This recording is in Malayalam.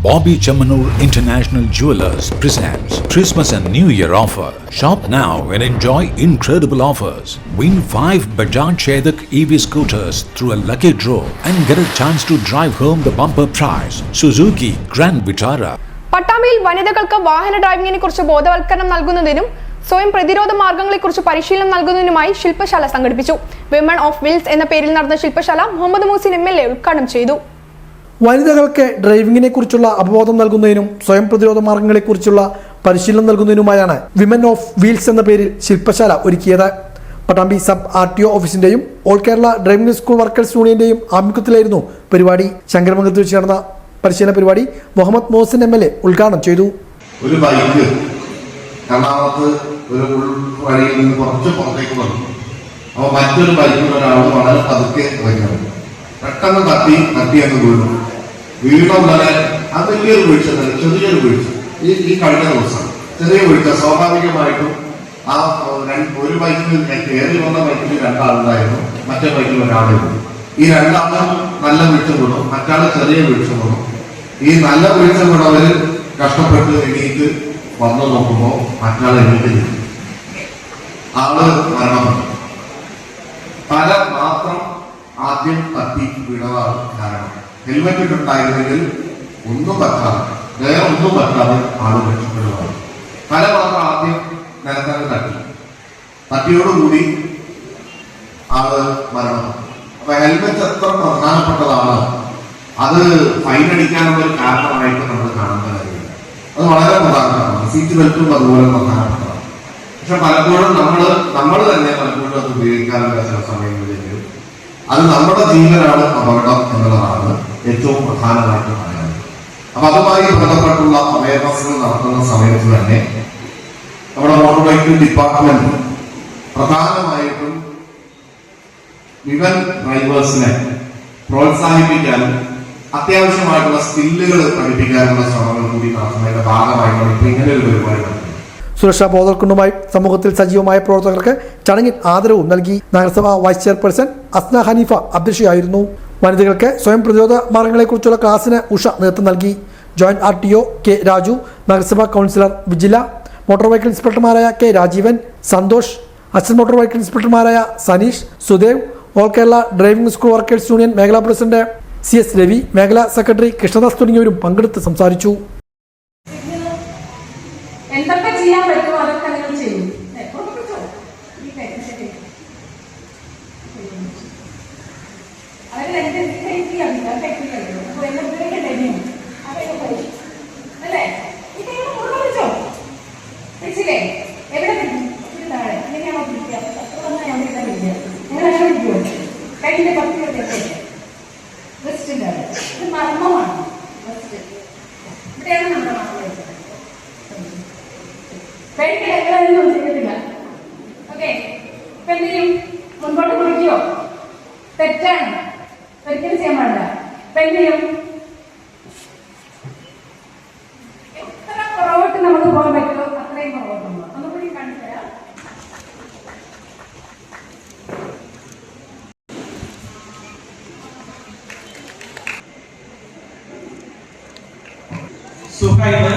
Bobby Chamanur International Jewelers presents Christmas and New Year offer. Shop now and enjoy incredible offers. Win 5 Bajaj Chetak EV scooters through a lucky draw and get a chance to drive home the bumper prize Suzuki Grand Vitara. പട്ടാമ്പിയിൽ വനിതകൾക്ക് വാഹന ഡ്രൈവിംഗിനെക്കുറിച്ച് ബോധവൽക്കരണം നൽകുന്നതിനും സ്വയം പ്രതിരോധ മാർഗങ്ങളെക്കുറിച്ച് പരിശീലനം നൽകുന്നതിനുമായി ശില്പശാല സംഘടിപ്പിച്ചു. വിമൻ ഓഫ് വീൽസ് എന്ന പേരിൽ നടന്ന ശില്പശാല മുഹമ്മദ് മൂസിൻ MLA ഉദ്ഘാടനം ചെയ്തു. വനിതകൾക്ക് ഡ്രൈവിംഗിനെക്കുറിച്ചുള്ള അവബോധം നൽകുന്നതിനും സ്വയം പ്രതിരോധ മാർഗങ്ങളെക്കുറിച്ചുള്ള പരിശീലനം നൽകുന്നതിനുമായാണ് വിമൻ ഓഫ് വീൽസ് എന്ന പേരിൽ ശില്പശാല ഒരുക്കിയത്. പട്ടാമ്പി സബ് RTO ഓഫീസിന്റെയും all Kerala driving school workers യൂണിയന്റെയും ആഭിമുഖ്യത്തിലായിരുന്നു പരിപാടി. ശങ്കരമംഗലത്ത് വെച്ച് നടന്ന പരിശീലന പരിപാടി മുഹമ്മദ് മോഹസിൻ MLA ഉദ്ഘാടനം ചെയ്തു. ഒരു ബൈക്ക് എറണാകുളത്ത് ഒരു വഴിയിൽ നിന്ന് കുറച്ച് പുറത്തേക്ക് വന്നു. അപ്പോൾ മറ്റൊരു ബൈക്കിൽ ഒരാൾ വളരെ പതുക്കെ വയ്ക്കണം. പെട്ടെന്ന് തട്ടി എന്ന് വീണ ഉടനെ അത് വലിയൊരു വീഴ്ച തന്നെ, ചെറിയൊരു വീഴ്ച. ഈ കഴിഞ്ഞ ദിവസം ചെറിയ വീഴ്ച. സ്വാഭാവികമായിട്ടും ആ ഒരു ബൈക്കിൽ കയറി വന്ന ബൈക്കിൽ രണ്ടാളുണ്ടായിരുന്നു, മറ്റേ ബൈക്കിൽ ഒരാളായിരുന്നു. ഈ രണ്ടാളും നല്ല വീഴ്ച വീണു, മറ്റാള് ചെറിയ വീഴ്ച വീണു. ഈ നല്ല വീഴ്ച വീണവര് കഷ്ടപ്പെട്ട് എണീറ്റ് വന്നു നോക്കുമ്പോ മറ്റാൾ എണീറ്റില്ല, ആള് മരണപ്പെട്ടു. തല മാത്രം ആദ്യം തട്ടി വീണതാണ് കാരണം. ഹെൽമെറ്റ് ഇട്ടുണ്ടായിരുന്നെങ്കിൽ ഒന്നും പറ്റാതെ, വേറെ ഒന്നും പറ്റാതെ ആള് രക്ഷപ്പെടുകയാണ്. തല മാത്രം ആദ്യം നിലത്തന്നെ തട്ടിയോടുകൂടി ആള് മരണപ്പെട്ടു. അപ്പൊ ഹെൽമെറ്റ് എത്ര പ്രധാനപ്പെട്ടതാണ്, അത് ഫൈൻ അടിക്കാനുള്ള ഒരു കാരണമായിട്ട് നമ്മൾ കാണുന്ന കാര്യമില്ല. അത് വളരെ പ്രധാനമാണ്. സീറ്റ് ബെൽറ്റും അതുപോലെ പ്രധാനപ്പെട്ടതാണ്. പക്ഷെ പലപ്പോഴും നമ്മൾ തന്നെ പലപ്പോഴും അത് ഉപയോഗിക്കാറുള്ള ചില സമയങ്ങളിൽ അത് നമ്മുടെ ജീവനാണ് അപകടം എന്നുള്ളതാണ് ഏറ്റവും പ്രധാനമായിട്ട് പറയുന്നത്. അപ്പൊ അതുമായി ബന്ധപ്പെട്ടുള്ള അവയർനെസ്സുകൾ നടത്തുന്ന സമയത്ത് തന്നെ നമ്മുടെ മോട്ടോർ വെഹിക്കിൾ ഡിപ്പാർട്ട്മെന്റ് പ്രധാനമായിട്ടും വിമൻ ഡ്രൈവേഴ്സിനെ പ്രോത്സാഹിപ്പിക്കാനും അത്യാവശ്യമായിട്ടുള്ള സ്കില്ലുകൾ പഠിപ്പിക്കാനുള്ള ശ്രമങ്ങൾ കൂടി നടത്തുന്നതിന്റെ ഭാഗമായിട്ടാണ് ഇപ്പൊ ഇങ്ങനെ ഒരു പരിപാടി നടത്തുന്നത്. സുരക്ഷാ ബോധവൽക്കരണവുമായി സമൂഹത്തിൽ സജീവമായ പ്രവർത്തകർക്ക് ചടങ്ങിൽ ആദരവും നൽകി. നഗരസഭ വൈസ് ചെയർപേഴ്സൺ അസ്ന ഹനീഫ അധ്യക്ഷയായിരുന്നു. വനിതകൾക്ക് സ്വയം പ്രതിരോധ മാർഗങ്ങളെക്കുറിച്ചുള്ള ക്ലാസിന് ഉഷ നേതൃത്വം നൽകി. ജോയിന്റ് RTO K രാജു, നഗരസഭാ കൗൺസിലർ വിജില, മോട്ടോർ വെഹിക്കിൾ ഇൻസ്പെക്ടർമാരായ K Rajeevan, Santhosh, assistant motor vehicle ഇൻസ്പെക്ടർമാരായ Saneesh, Sudev, all Kerala driving school workers union മേഖലാ പ്രസിഡന്റ് CS രവി, മേഖലാ സെക്രട്ടറി കൃഷ്ണദാസ് തുടങ്ങിയവരും പങ്കെടുത്ത് സംസാരിച്ചു. എന്തൊക്കെ ചെയ്യാൻ പറ്റുമോ അതൊക്കെ നിങ്ങൾ ചെയ്യും. ഇത് മർമ്മമാണ്. ഇവിടെയാണ് നമ്മുടെ മർമ്മം. പെൺകിടകളൊന്നും ചെയ്യത്തില്ല. ഓക്കെ, പെണ്ണിനും മുൻപോട്ട് കുറിക്കോ? തെറ്റാണ്, ഒരിക്കലും ചെയ്യാൻ പാടില്ല. പെണ്ണിനും എത്ര പുറകോട്ട് നമുക്ക് പോകാൻ പറ്റുമോ അത്രയും പുറകോട്ട് പോകാം. ഒന്നുകൂടി കാണിച്ചുതരാം. സുഹൈബ്